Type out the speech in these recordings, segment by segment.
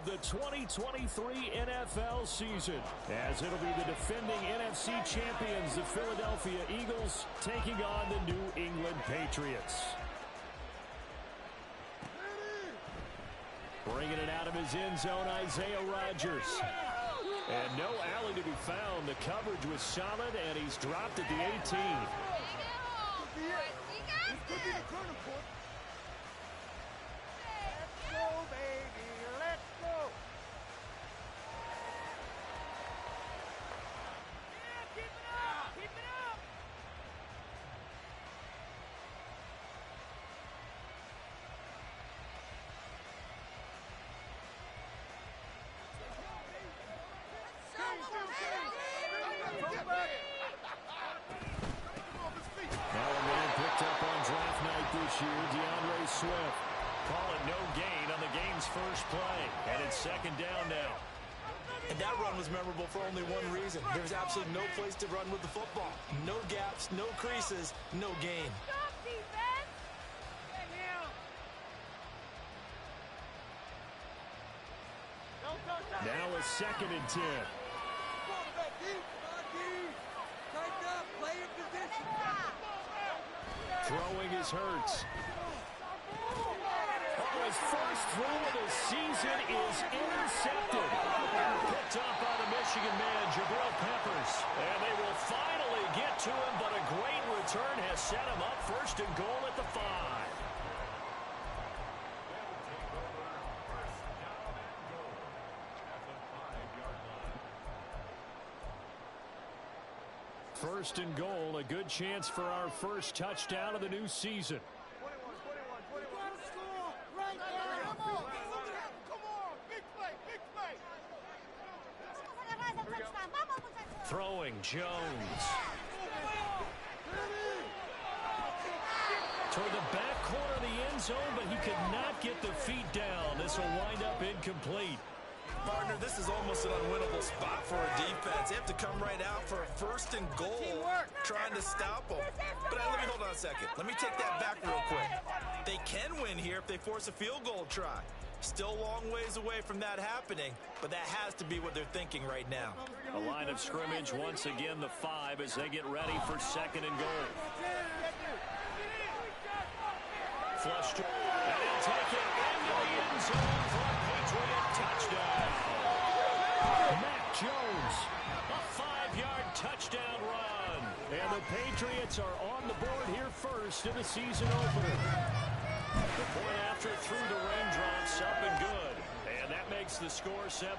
of the 2023 NFL season, as it'll be the defending NFC champions, the Philadelphia Eagles, taking on the New England Patriots. Bringing it out of his end zone, Isaiah Rodgers. And no alley to be found. The coverage was solid, and he's dropped at the 18. Call it no gain on the game's first play, and it's second down now. And that run was memorable for only one reason. There's absolutely no place to run with the football. No gaps, no creases, no gain. Stop, defense! Now a 2nd and 10. Throwing is Hurts. His first throw of the season is intercepted. Picked up by the Michigan man, Jabril Peppers. And they will finally get to him, but a great return has set him up 1st and goal at the 5. First and goal, a good chance for our first touchdown of the new season. Throwing, Jones. Toward the back corner of the end zone, but he could not get the feet down. This will wind up incomplete. Partner, this is almost an unwinnable spot for a defense. They have to come right out for a 1st and goal, trying to stop them. But let me hold on a second. Let me take that back real quick. They can win here if they force a field goal try. Still a long ways away from that happening, but that has to be what they're thinking right now. A line of scrimmage, once again the 5 as they get ready for 2nd and goal. Flush to, and he'll take it into the end zone for a Patriot touchdown. Mac Jones, a 5-yard touchdown run. And the Patriots are on the board here first in the season opener. The point after through the raindrops, up and good. And that makes the score 7-0.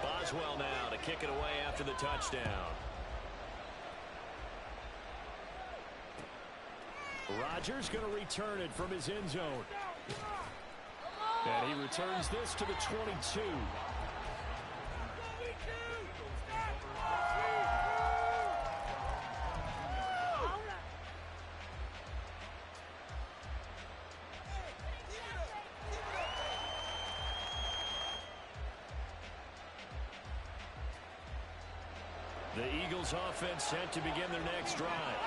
Boswell now to kick it away after the touchdown. Rodgers going to return it from his end zone. And he returns this to the 22. The Eagles offense set to begin their next drive.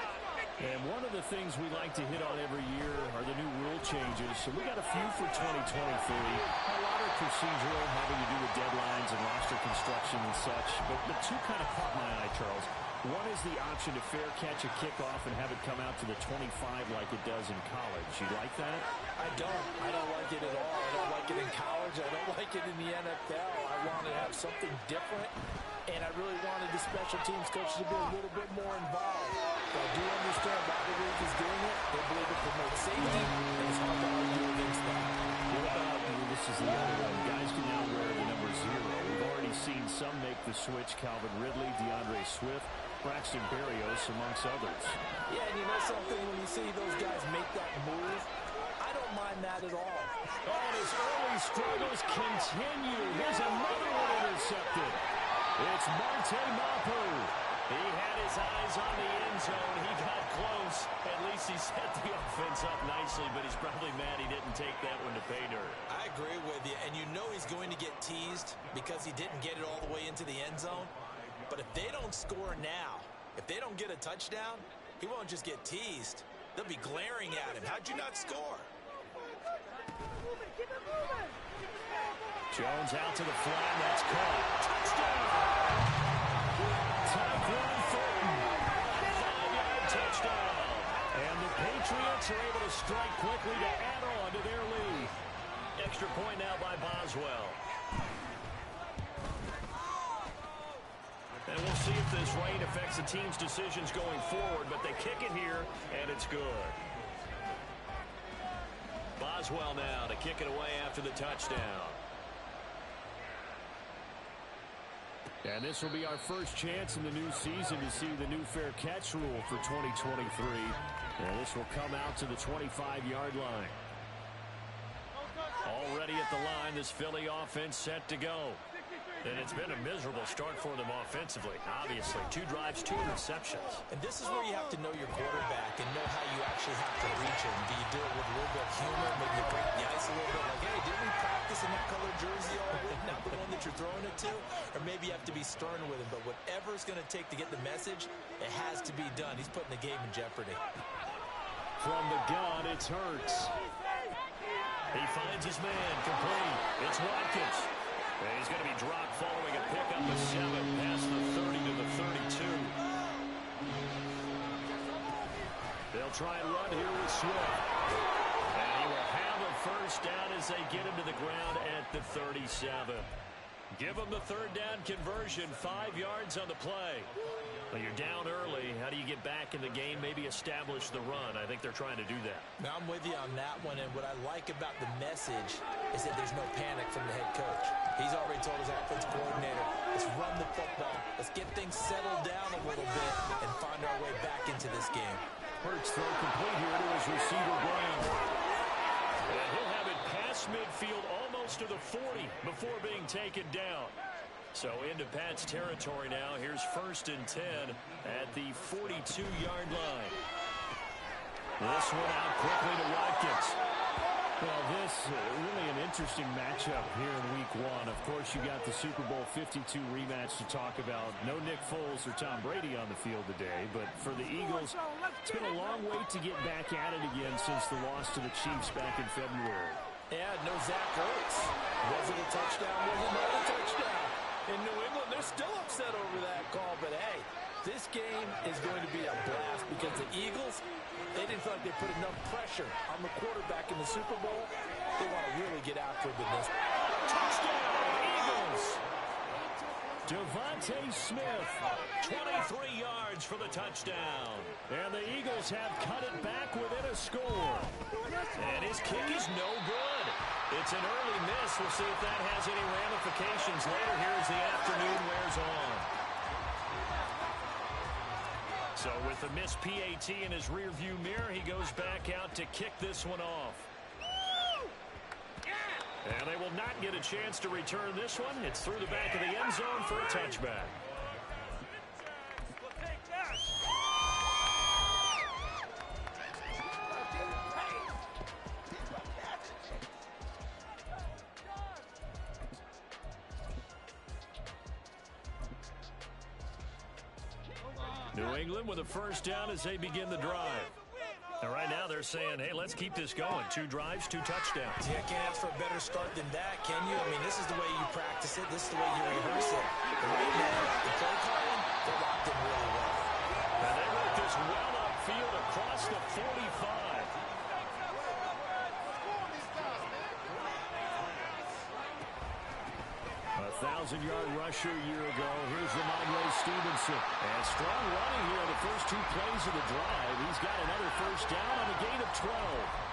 And one of the things we like to hit on every year are the new rule changes. So we got a few for 2023. A lot of procedural, having to do with deadlines and roster construction and such. But the two kind of caught my eye, Charles. One is the option to fair catch a kickoff and have it come out to the 25 like it does in college. You like that? I don't. I don't like it at all. I don't like it in college. I don't like it in the NFL. I want to have something different. And I really wanted the special teams coach to be a little bit more involved. But I do understand why the league is doing it. They believe it promotes safety, and it's hard to argue against that. What about, this is the other one, guys can now wear the number 0. We've already seen some make the switch, Calvin Ridley, DeAndre Swift, Braxton Berrios, amongst others. Yeah, and you know something, when you see those guys make that move, I don't mind that at all. Oh, and his early struggles continue. Here's another one intercepted. It's Marte Mapu. He had his eyes on the end zone. He got close. At least he set the offense up nicely, but he's probably mad he didn't take that one to pay dirt. I agree with you, and you know he's going to get teased because he didn't get it all the way into the end zone. But if they don't score now, if they don't get a touchdown, he won't just get teased. They'll be glaring at him. How'd you not score? Keep it moving. Jones out to the flat. That's caught. Touchdown! Tyquan Thornton. 5-yard touchdown. And the Patriots are able to strike quickly to add on to their lead. Extra point now by Boswell. And we'll see if this rain affects the team's decisions going forward, but they kick it here, and it's good. Boswell now to kick it away after the touchdown. And this will be our first chance in the new season to see the new fair catch rule for 2023. And this will come out to the 25-yard line. Already at the line, this Philly offense set to go. And it's been a miserable start for them offensively. Obviously, 2 drives, 2 interceptions. And this is where you have to know your quarterback and know how you actually have to reach him. Do you do it with a little bit of humor, maybe you break the ice a little bit, like, hey, didn't we practice in that colored jersey all week, not the one that you're throwing it to? Or maybe you have to be stern with him. But whatever it's going to take to get the message, it has to be done. He's putting the game in jeopardy. From the gun, it's Hurts. He finds his man, complete. It's Watkins. And he's going to be dropped following a pickup of 7 past the 30 to the 32. They'll try and run here with Swift. And he will have a first down as they get him to the ground at the 37. Give him the third down conversion, 5 yards on the play. Well, you're down early. How do you get back in the game, maybe establish the run? I think they're trying to do that. Now, I'm with you on that one, and what I like about the message is that there's no panic from the head coach. He's already told his offensive coordinator, let's run the football. Let's get things settled down a little bit and find our way back into this game. Hurts throw complete here to his receiver, Brown. And he'll have it past midfield almost to the 40 before being taken down. So into Pat's territory now. Here's 1st and 10 at the 42-yard line. This one out quickly to Watkins. Well, this really an interesting matchup here in Week 1. Of course, you got the Super Bowl 52 rematch to talk about. No Nick Foles or Tom Brady on the field today. But for the Eagles, it's been a long wait to get back at it again since the loss to the Chiefs back in February. Yeah, no Zach Ertz. Was it a touchdown? Was it not a touchdown? In New England, they're still upset over that call. But, hey, this game is going to be a blast because the Eagles, they didn't feel like they put enough pressure on the quarterback in the Super Bowl. They want to really get after it with this. Touchdown, Eagles! Devontae Smith, 23 yards for the touchdown. And the Eagles have cut it back within a score. And his kick is no good. It's an early miss. We'll see if that has any ramifications later here as the afternoon wears on. So with the missed PAT in his rearview mirror, he goes back out to kick this one off. And they will not get a chance to return this one. It's through the back of the end zone for a touchback. New England with a first down as they begin the drive. And right now they're saying, hey, let's keep this going. 2 drives, 2 touchdowns. Yeah, can't ask for a better start than that, can you? I mean, this is the way you practice it. This is the way you rehearse it. But right now, the play calling, they're locked in really well. And they work this well upfield across the 45. A 1,000-yard rusher a year ago. Here's Ramondre Stevenson. And strong running here in the first 2 plays of the drive. He's got another first down on a gain of 12.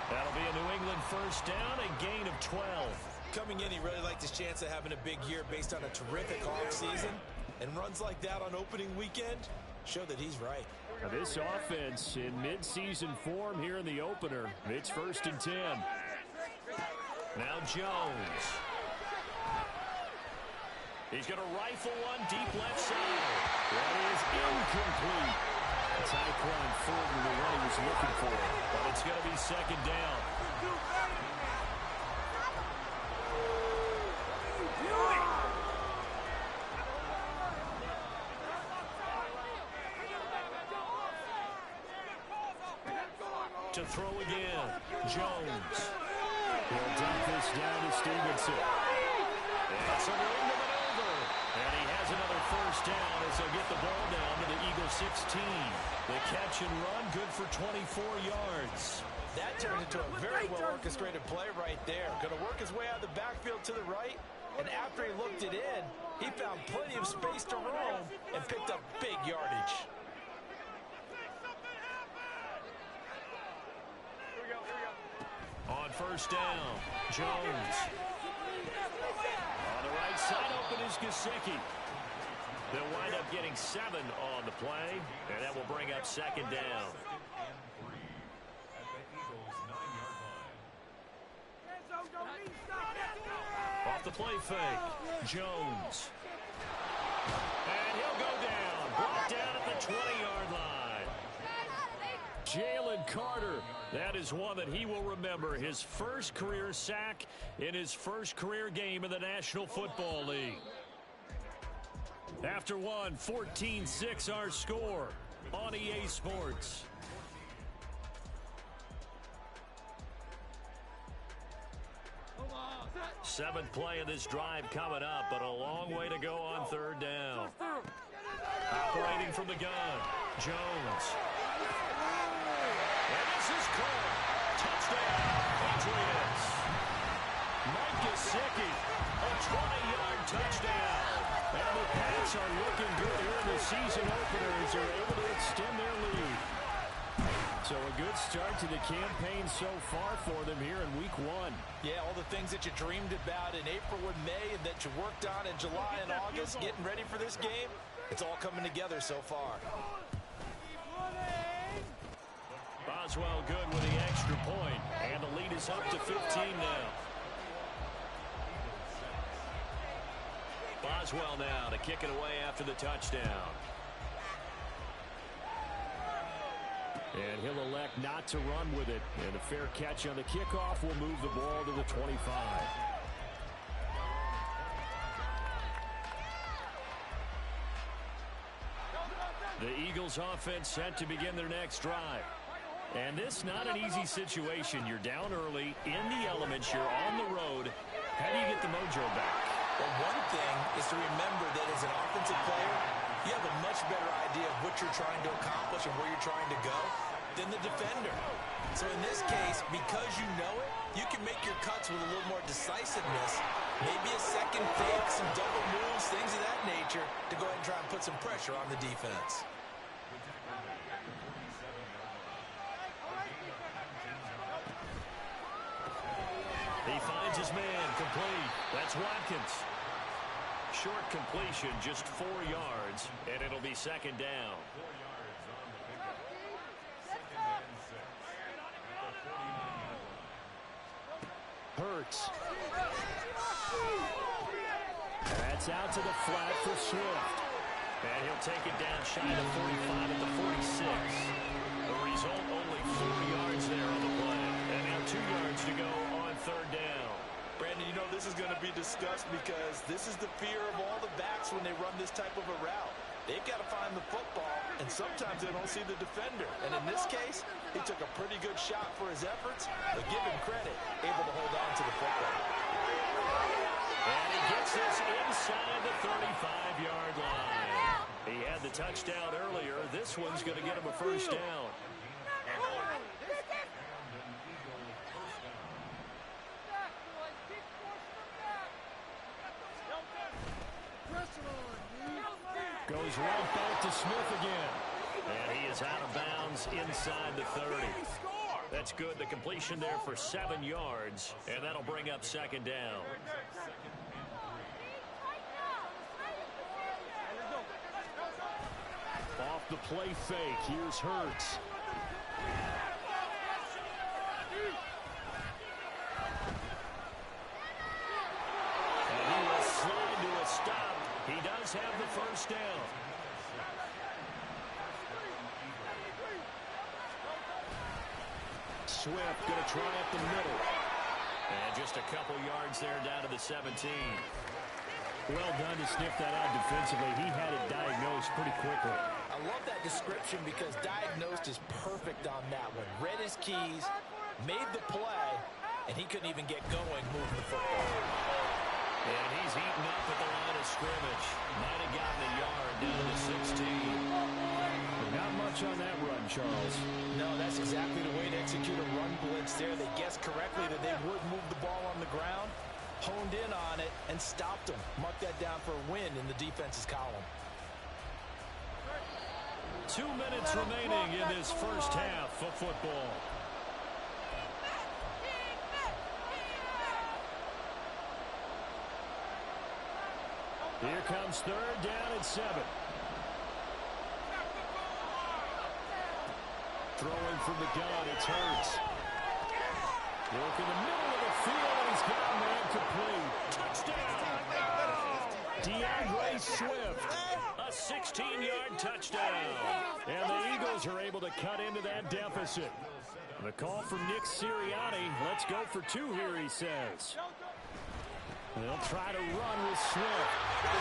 That'll be a New England first down, a gain of 12. Coming in, he really liked his chance of having a big year based on a terrific offseason. And runs like that on opening weekend show that he's right. Now this offense in midseason form here in the opener. It's 1st and 10. Now Jones. He's going to rifle one deep left side. That is incomplete. Tyquan Thornton, the one he was looking for. But it's going to be 2nd down. To throw again. Jones. He'll dump this down to Stevenson. And some room to maneuver. And he has another first down as they'll get the ball down to the Eagles 16. The catch and run, good for 24 yards. That turned into a very well-orchestrated play right there. Going to work his way out of the backfield to the right. And after he looked it in, he found plenty of space to roam and picked up big yardage. On first down, Jones. On the right side, open is Gesicki. They'll wind up getting 7 on the play, and that will bring up second down. Off the play fake, Jones. And he'll go down. Brought down at the 20-yard line. Jalen Carter. That is one that he will remember. His first career sack in his first career game in the National Football League. After one, 14-6 our score on EA Sports. Seventh play of this drive coming up, but a long way to go on third down. Operating from the gun, Jones. And this is caught. Touchdown, Patriots. Mike Gesicki, a 20-yard touchdown. And the Pats are looking good here in the season opener as they're able to extend their lead. So a good start to the campaign so far for them here in week 1. Yeah, all the things that you dreamed about in April and May and that you worked on in July and August, getting ready for this game, it's all coming together so far. Boswell good with the extra point, and the lead is up to 15 now. Boswell now to kick it away after the touchdown. And he'll elect not to run with it. And a fair catch on the kickoff will move the ball to the 25. The Eagles offense set to begin their next drive. And this not an easy situation. You're down early, in the elements, you're on the road. How do you get the mojo back? Well, one thing is to remember that as an offensive player, you have a much better idea of what you're trying to accomplish and where you're trying to go than the defender. So in this case, because you know it, you can make your cuts with a little more decisiveness, maybe a second fake, some double moves, things of that nature, to go ahead and try and put some pressure on the defense. He finds his man, complete. That's Watkins. Short completion, just 4 yards, and it'll be second down. Hurts. That's out to the flat for Swift. And he'll take it down shy of 45 at the 46. The result, only 4 yards there on the play. And now 2 yards to go on third down. Brandon, you know this is going to be discussed because this is the fear of all the backs when they run this type of a route. They've got to find the football, and sometimes they don't see the defender. And in this case, he took a pretty good shot for his efforts, but give him credit, able to hold on to the football. And he gets this inside the 35-yard line. He had the touchdown earlier. This one's going to get him a first down. Goes right back to Smith again. And he is out of bounds inside the 30. That's good. The completion there for 7 yards. And that'll bring up second down. Off the play fake. Here's Hurts. And he will slide to a stop. He does have the first down. Swift going to try up the middle. And just a couple yards there down to the 17. Well done to sniff that out defensively. He had it diagnosed pretty quickly. I love that description because diagnosed is perfect on that one. Read his keys, made the play, and he couldn't even get going moving the football. And he's eaten scrimmage. Might have gotten a yard down to 16. But not much on that run, Charles. No, that's exactly the way to execute a run blitz there. They guessed correctly that they would move the ball on the ground, honed in on it, and stopped them. Mark that down for a win in the defense's column. 2 minutes remaining in this first half of football. Here comes third down and 7. Throwing from the gun, it's Hurts. Look in the middle of the field, and he's got a man complete. Touchdown! DeAndre Swift, a 16-yard touchdown. And the Eagles are able to cut into that deficit. The call from Nick Sirianni. Let's go for 2 here, he says. They'll try to run with Swift. I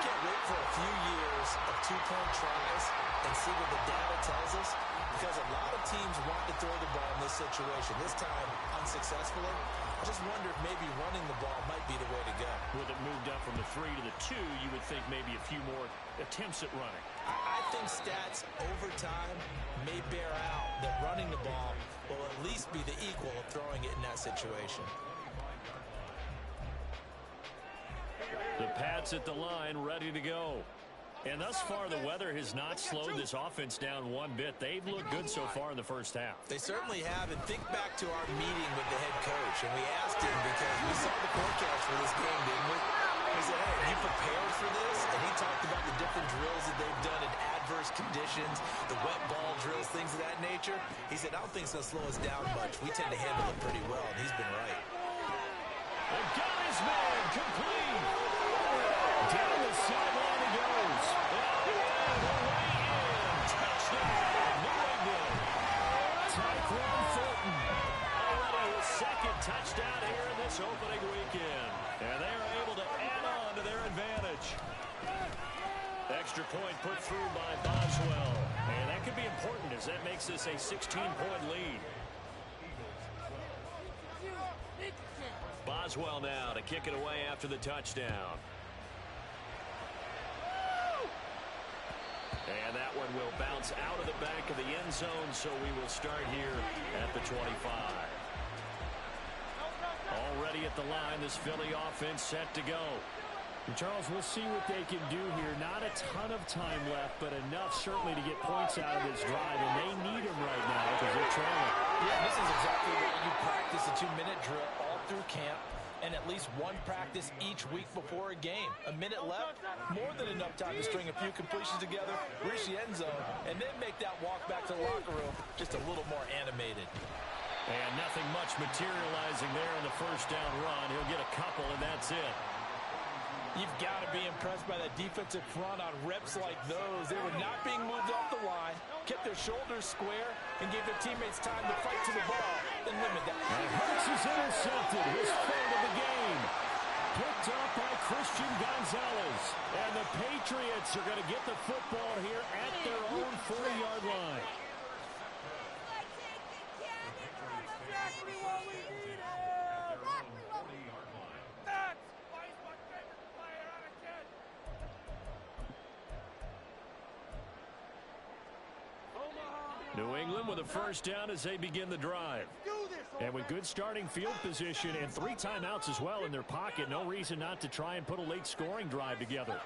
can't wait for a few years of 2-point tries and see what the data tells us, because a lot of teams want to throw the ball in this situation. This time, unsuccessfully. I just wonder if maybe running the ball might be the way to go. With it moved up from the 3 to the 2, you would think maybe a few more attempts at running. I think stats over time may bear out that running the ball will at least be the equal of throwing it in that situation. The Pats at the line, ready to go. And thus far, the weather has not slowed this offense down one bit. They've looked good so far in the first half. They certainly have. And think back to our meeting with the head coach. And we asked him, because we saw the forecast for this game, didn't we? He said, hey, are you prepared for this? And he talked about the different drills that they've done in adverse conditions, the wet ball drills, things of that nature. He said, I don't think it's going to slow us down much. We tend to handle it pretty well, and he's been right. And got his man complete. Down the sideline he goes. Touchdown, New England. Tyquan Thornton. Already his second touchdown here in this opening weekend. And they are able to add on to their advantage. Extra point put through by Boswell. And that could be important, as that makes this a 16-point lead. Boswell now to kick it away after the touchdown. And that one will bounce out of the back of the end zone, so we will start here at the 25. Already at the line, this Philly offense set to go. And Charles, we'll see what they can do here. Not a ton of time left, but enough certainly to get points out of this drive, and they need them right now because they're trailing. Yeah, this is exactly what you practice a 2-minute drill all through camp, and at least one practice each week before a game. A minute left, more than enough time to string a few completions together, reach the end zone, and then make that walk back to the locker room just a little more animated. And nothing much materializing there in the first down run. He'll get a couple, and that's it. You've got to be impressed by that defensive front on reps like those. They were not being moved off the line, kept their shoulders square, and gave their teammates time to fight to the ball and limit that. And Hurts is intercepted, his third of the game. Picked up by Christian Gonzalez. And the Patriots are going to get the football here at their own 40-yard line. Exactly what we needed! New England with a first down as they begin the drive. And with good starting field position and 3 timeouts as well in their pocket, no reason not to try and put a late scoring drive together.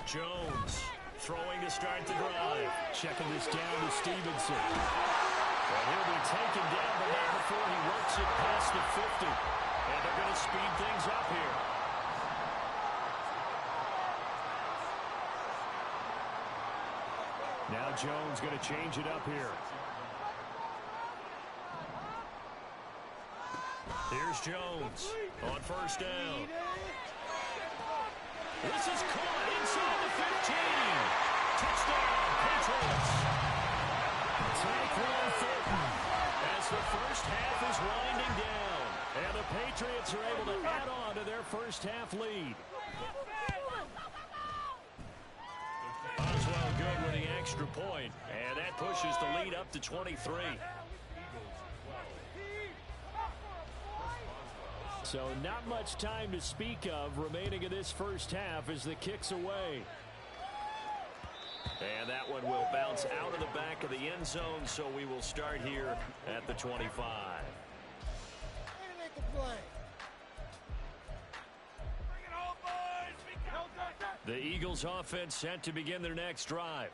Jones throwing to start the drive. Checking this down to Stevenson. And he'll be taken down, but not before he works it past the 50. And they're going to speed things up here. Now Jones going to change it up here. Here's Jones on first down. This is caught inside the 15. Touchdown, Patriots. Tyquan Thornton as the first half is winding down. And the Patriots are able to add on to their first half lead. Boswell good with the extra point, and that pushes the lead up to 23. So not much time to speak of remaining in this first half as the kick's away. And that one will bounce out of the back of the end zone, so we will start here at the 25. The Eagles offense set to begin their next drive.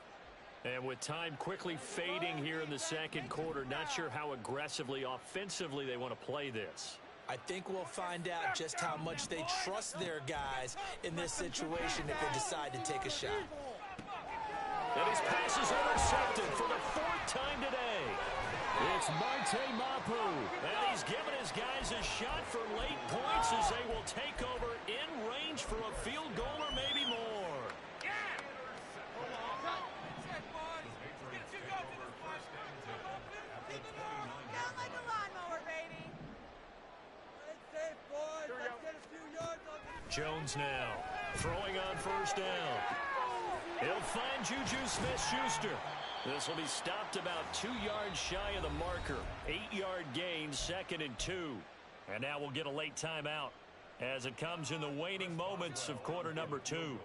And with time quickly fading here in the second quarter, not sure how aggressively, offensively they want to play this. I think we'll find out just how much they trust their guys in this situation if they decide to take a shot. And his pass is intercepted for the fourth time today. It's Marte Mapu, and he's given his guys a shot for late points as they will take over in range for a field goal or maybe more. Jones now throwing on first down. He'll find Juju Smith-Schuster. This will be stopped about 2 yards shy of the marker. 8-yard gain, 2nd and 2. And now we'll get a late timeout as it comes in the waning moments of quarter number 2.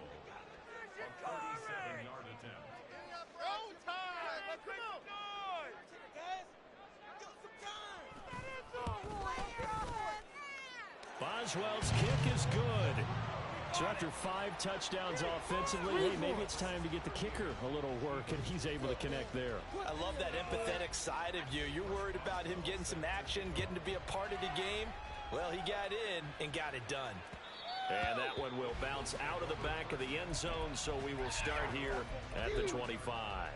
Boswell's kick is good. So after 5 touchdowns offensively, hey, maybe it's time to get the kicker a little work, and he's able to connect there. I love that empathetic side of you. You're worried about him getting some action, getting to be a part of the game. Well, he got in and got it done. And that one will bounce out of the back of the end zone, so we will start here at the 25.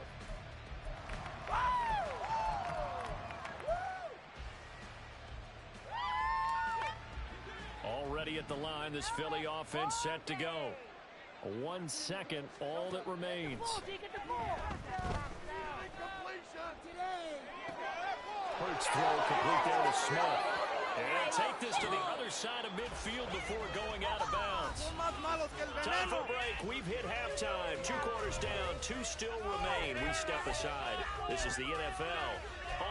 Already at the line, this Philly offense set to go. 1 second, all that remains. Hurts throw complete there to Smith. And take this to the other side of midfield before going out of bounds. Time for a break. We've hit halftime. 2 quarters down, 2 still remain. We step aside. This is the NFL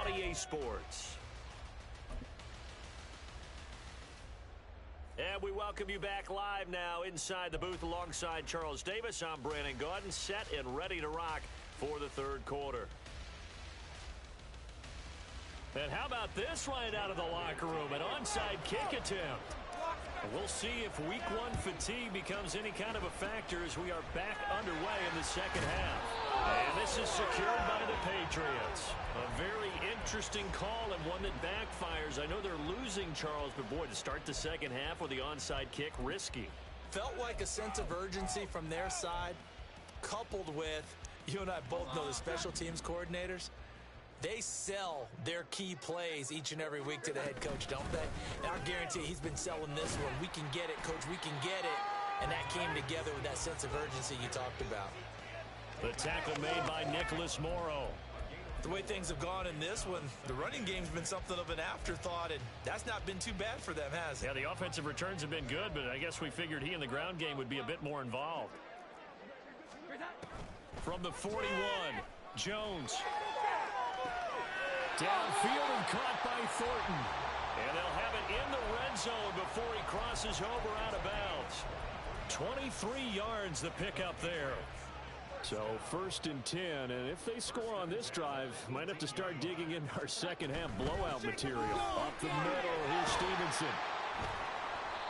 on EA Sports. And we welcome you back live now inside the booth alongside Charles Davis. I'm Brandon Gaudin, set and ready to rock for the third quarter. And how about this right out of the locker room? An onside kick attempt. We'll see if week 1 fatigue becomes any kind of a factor as we are back underway in the second half. And this is secured by the Patriots. A very interesting call and one that backfires. I know they're losing, Charles, but boy, to start the second half with the onside kick, risky. Felt like a sense of urgency from their side, coupled with, you and I both know the special teams coordinators, they sell their key plays each and every week to the head coach, don't they? And I guarantee he's been selling this one. We can get it, coach, we can get it. And that came together with that sense of urgency you talked about. The tackle made by Nicholas Morrow. The way things have gone in this one, the running game's been something of an afterthought, and that's not been too bad for them, has it? Yeah, the offensive returns have been good, but I guess we figured he in the ground game would be a bit more involved. From the 41, Jones. Downfield and caught by Thornton. And they'll have it in the red zone before he crosses over out of bounds. 23 yards the pickup there. So 1st and 10, and if they score on this drive, might have to start digging in our second half blowout material. Up the middle, here's Stevenson.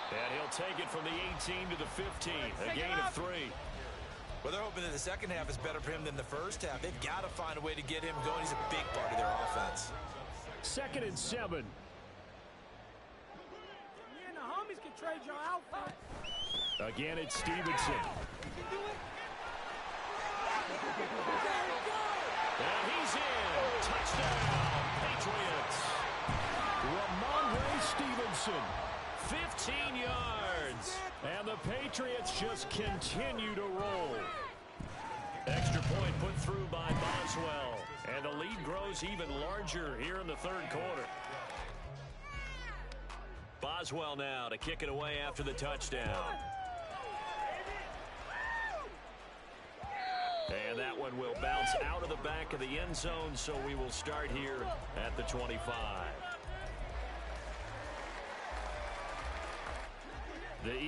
And he'll take it from the 18 to the 15, a gain of 3. Well, they're hoping that the second half is better for him than the first half. They've got to find a way to get him going. He's a big part of their offense. 2nd and 7. Me and the homies can trade your outfit. Again, it's Stevenson. And he's in. Touchdown, Patriots. Ramondre Stevenson, 15 yards. And the Patriots just continue to roll. Extra point put through by Boswell. And the lead grows even larger here in the third quarter. Boswell now to kick it away after the touchdown. And that one will bounce out of the back of the end zone, so we will start here at the 25.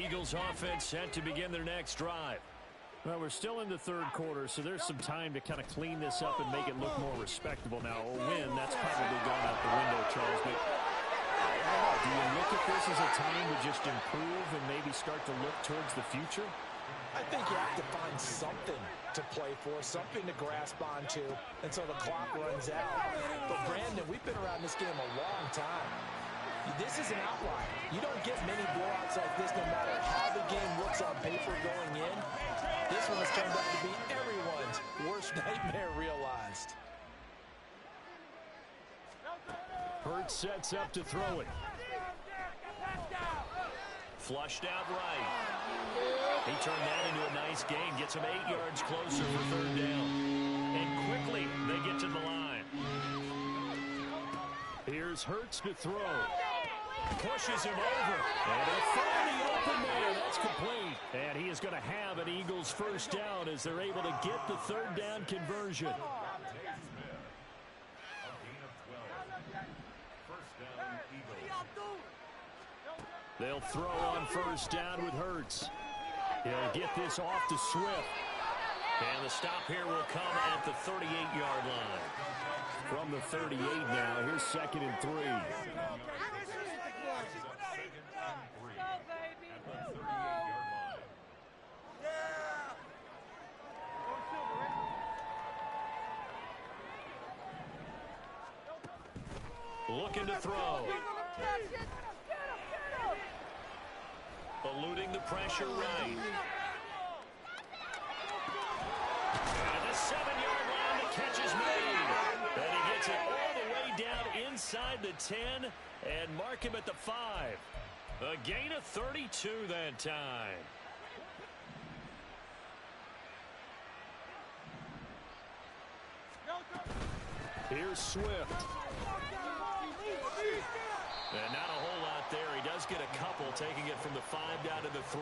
Eagles offense set to begin their next drive. Well, we're still in the third quarter, so there's some time to kind of clean this up and make it look more respectable. Now, a win, that's probably gone out the window, Charles. But do you look at this as a time to just improve and maybe start to look towards the future? I think you have to find something to play for, something to grasp onto until the clock runs out. But, Brandon, we've been around this game a long time. This is an outlier. You don't get many blowouts like this no matter how the game looks on paper going in. This one has turned out to be everyone's worst nightmare realized. Hurts sets up to throw it. Flushed out right. He turned that into a nice gain. Gets him 8 yards closer for third down. And quickly they get to the line. Here's Hurts to throw. Pushes him over. And he'll find the open man. That's complete. And he is going to have an Eagles first down as they're able to get the third down conversion. They'll throw on first down with Hurts. He'll get this off to Swift. And the stop here will come at the 38-yard line. From the 38 now, here's 2nd and 3. Looking to throw. Eluding the pressure right. And the 7-yard line, the catch is made. And he gets it all the way down inside the 10 and mark him at the 5. A gain of 32 that time. Here's Swift. And not a whole lot there. He does get a couple, taking it from the 5 down to the 3.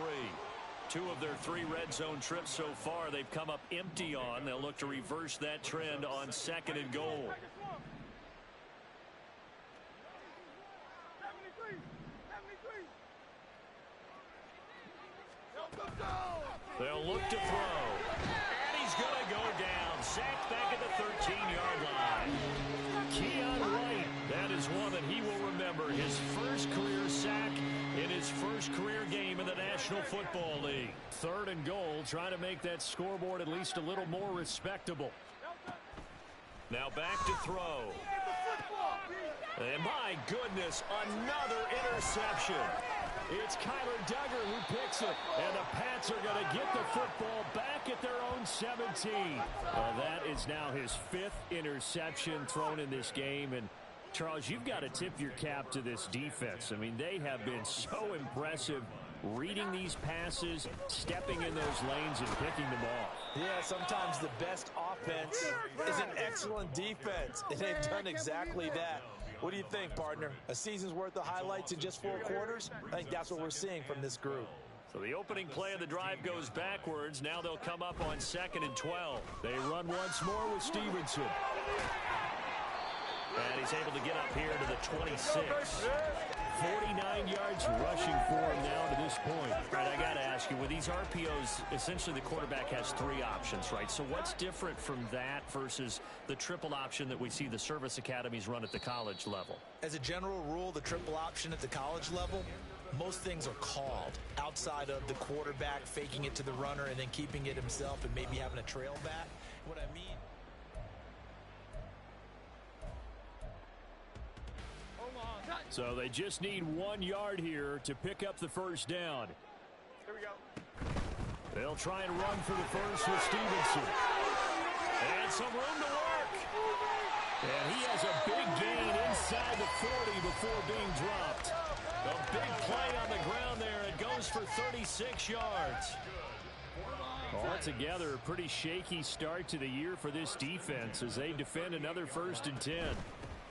2 of their 3 red zone trips so far they've come up empty on. They'll look to reverse that trend on 2nd and goal. They'll look to throw. And he's going to go down. Sacked back at the 13-yard line. Keon White, that is one that he will remember. His first career sack in his first career game in the National Football League. 3rd and goal, trying to make that scoreboard at least a little more respectable. Now back to throw. And my goodness, another interception. It's Kyler Duggar who picks it. And the Pats are going to get the football back at their own 17. Well, that is now his 5th interception thrown in this game. And Charles, you've got to tip your cap to this defense. I mean, they have been so impressive reading these passes, stepping in those lanes, and picking them off. Yeah, sometimes the best offense is an excellent defense, and they've done exactly that. What do you think, partner? A season's worth of highlights in just 4 quarters? I think that's what we're seeing from this group. So the opening play of the drive goes backwards. Now they'll come up on 2nd and 12. They run once more with Stevenson. And he's able to get up here to the 26. 49 yards rushing for him now to this point. All right, I got to ask you, with these RPOs, essentially the quarterback has 3 options, right? So what's different from that versus the triple option that we see the service academies run at the college level? As a general rule, the triple option at the college level, most things are called outside of the quarterback faking it to the runner and then keeping it himself and maybe having a trail back. What I mean... So they just need 1 yard here to pick up the first down. Here we go. They'll try and run for the first with Stevenson. And some room to work. And he has a big gain inside the 40 before being dropped. A big play on the ground there. It goes for 36 yards. Altogether, a pretty shaky start to the year for this defense as they defend another 1st and 10.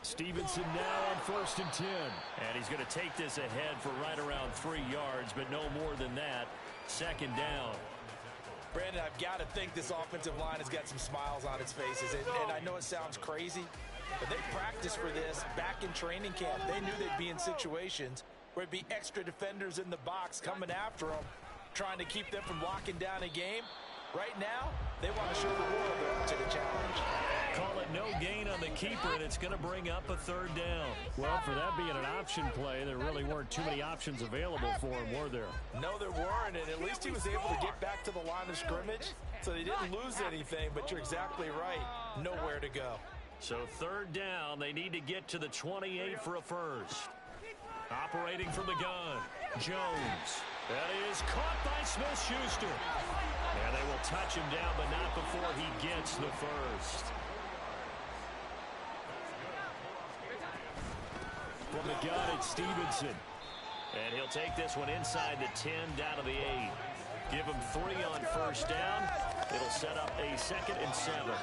Stevenson now on 1st and 10. And he's going to take this ahead for right around 3 yards, but no more than that. 2nd down. Brandon, I've got to think this offensive line has got some smiles on its faces. And I know it sounds crazy, but they practiced for this back in training camp. They knew they'd be in situations where it'd be extra defenders in the box coming after them, trying to keep them from locking down a game. Right now, they want to show the world they're up to the challenge. Call it no gain on the keeper, and it's going to bring up a third down. Well, for that being an option play, there really weren't too many options available for him, were there? No, there weren't, and at least he was able to get back to the line of scrimmage, so they didn't lose anything, but you're exactly right. Nowhere to go. So third down, they need to get to the 28 for a first. Operating from the gun, Jones. That is caught by Smith-Schuster. And they will touch him down, but not before he gets the first. From the gun, it's Stevenson. And he'll take this one inside the 10, down to the 8. Give him 3 on first down. It'll set up a 2nd and 7.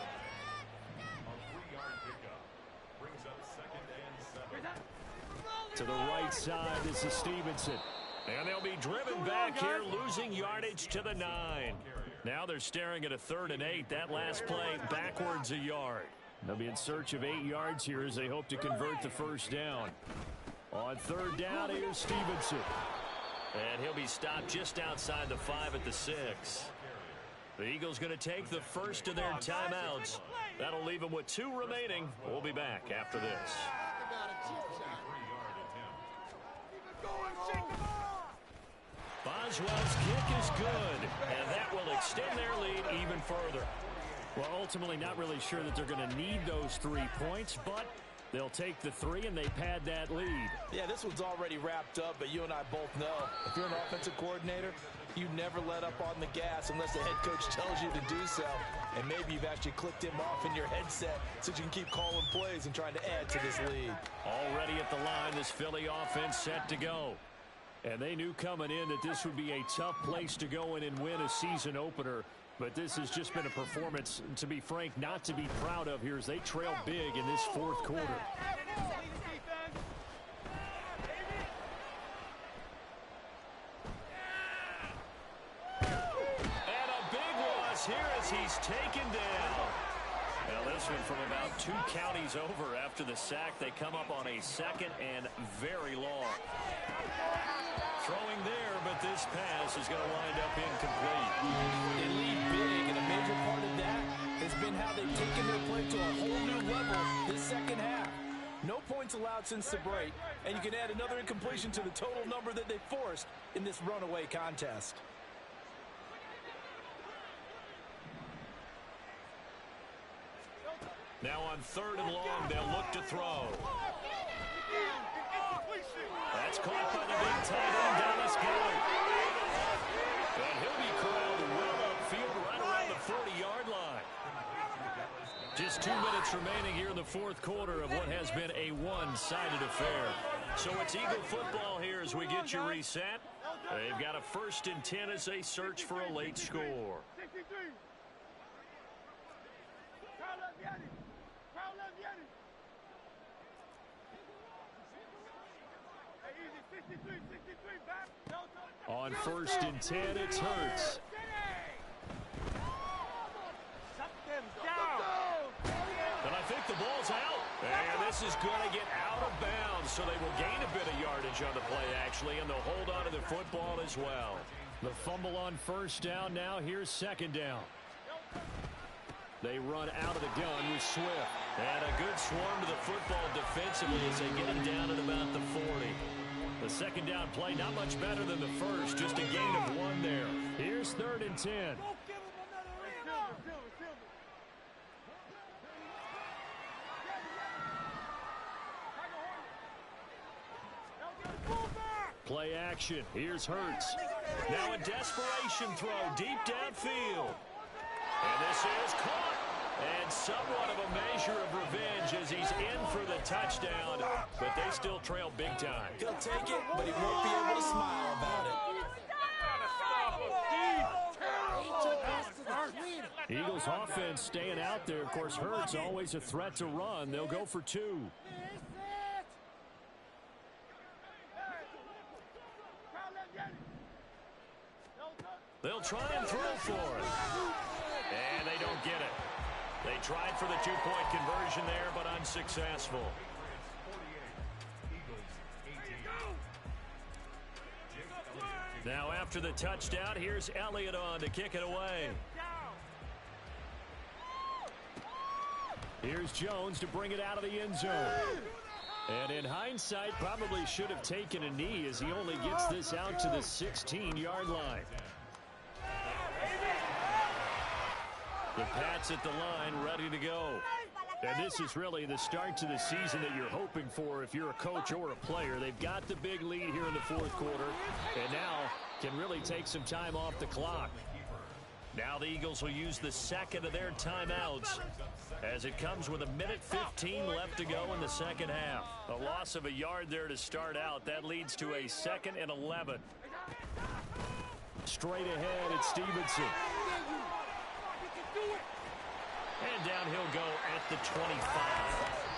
To the right side, this is Stevenson. And they'll be driven back here, losing yardage to the 9. Now they're staring at a 3rd and 8. That last play backwards a yard. They'll be in search of 8 yards here as they hope to convert the first down. On 3rd down, here's Stevenson. And he'll be stopped just outside the 5 at the 6. The Eagles going to take the first of their timeouts. That'll leave them with 2 remaining. We'll be back after this. Boswell's kick is good, and that will extend their lead even further. Well, ultimately not really sure that they're going to need those 3 points, but they'll take the 3 and they pad that lead. Yeah, this one's already wrapped up, but you and I both know if you're an offensive coordinator, you never let up on the gas unless the head coach tells you to do so. And maybe you've actually clicked him off in your headset so you can keep calling plays and trying to add to this lead. Already at the line, this Philly offense set to go. And they knew coming in that this would be a tough place to go in and win a season opener. But this has just been a performance, to be frank, not to be proud of here as they trail big in this 4th quarter. And a big loss here as he's taken down. Now this one from about 2 counties over after the sack. They come up on a 2nd and very long. Throwing there, but this pass is going to wind up incomplete. They lead big, and a major part of that has been how they've taken their play to a whole new level this second half. No points allowed since the break, and you can add another incompletion to the total number that they forced in this runaway contest. Now on 3rd and long, they'll look to throw. That's caught by the big tight end, Dallas Gillard. And he'll be corralled well upfield right around the 40-yard line. Just 2 minutes remaining here in the 4th quarter of what has been a one-sided affair. So it's Eagle football here as we get you reset. They've got a 1st and 10 as they search for a late score. On 1st and 10, it's Hurts. And I think the ball's out. And this is going to get out of bounds, so they will gain a bit of yardage on the play, actually, and they'll hold on to the football as well. The fumble on 1st down now. Here's 2nd down. They run out of the gun with Swift. And a good swarm to the football defensively as they get him down at about the 40. The 2nd down play, not much better than the first, just a gain of 1 there. Here's 3rd and 10. Play action. Here's Hurts. Now a desperation throw deep downfield. And this is caught. And somewhat of a measure of revenge as he's in for the touchdown. But they still trail big time. He'll take it, but he won't be able to smile about it. Eagles offense staying out there. Of course, Hurts always a threat to run. They'll go for 2. They'll try and throw for it. And they don't get it. They tried for the 2-point conversion there, but unsuccessful. Now after the touchdown, here's Elliott on to kick it away. Here's Jones to bring it out of the end zone. And in hindsight, probably should have taken a knee as he only gets this out to the 16-yard line. The Pats at the line, ready to go. And this is really the start to the season that you're hoping for if you're a coach or a player. They've got the big lead here in the fourth quarter, and now can really take some time off the clock. Now the Eagles will use the second of their timeouts as it comes with 1:15 left to go in the second half. A loss of a yard there to start out. That leads to a 2nd and 11. Straight ahead, it's Stevenson. And down he'll go at the 25.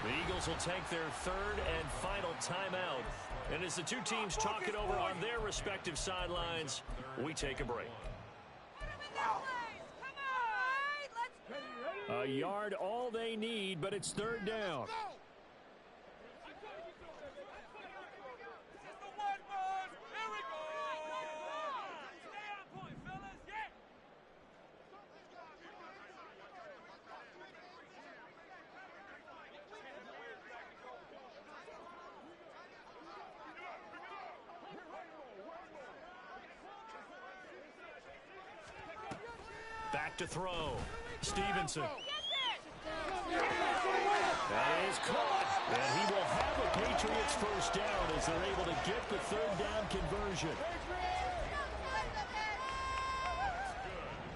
The Eagles will take their 3rd and final timeout. And as the two teams talk it over on their respective sidelines, we take a break. A yard all they need, but it's 3rd down. Back to throw. Stevenson. That is caught. And he will have a Patriots first down as they're able to get the 3rd down conversion.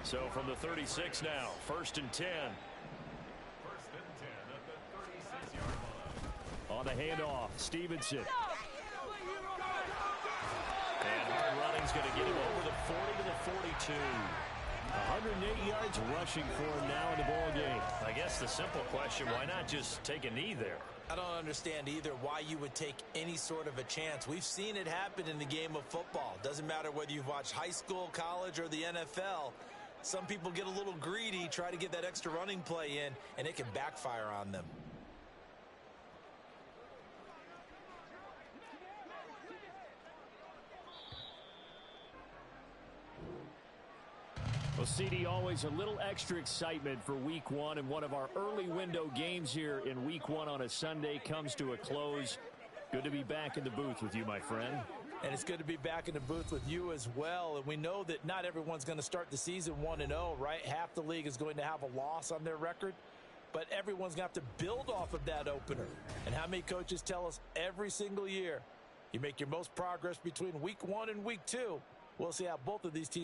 So from the 36 now, 1st and 10. On the handoff, Stevenson. And hard running's going to get him over the 40 to the 42. 108 yards rushing for him now in the ball game. I guess the simple question, why not just take a knee there? I don't understand either why you would take any sort of a chance. We've seen it happen in the game of football. Doesn't matter whether you've watched high school, college, or the NFL. Some people get a little greedy, try to get that extra running play in, and it can backfire on them. Well, CD, always a little extra excitement for Week 1, and one of our early window games here in Week 1 on a Sunday comes to a close. Good to be back in the booth with you, my friend. And it's good to be back in the booth with you as well. And we know that not everyone's going to start the season 1-0, right? Half the league is going to have a loss on their record. But everyone's going to have to build off of that opener. And how many coaches tell us every single year, you make your most progress between Week 1 and Week 2. We'll see how both of these teams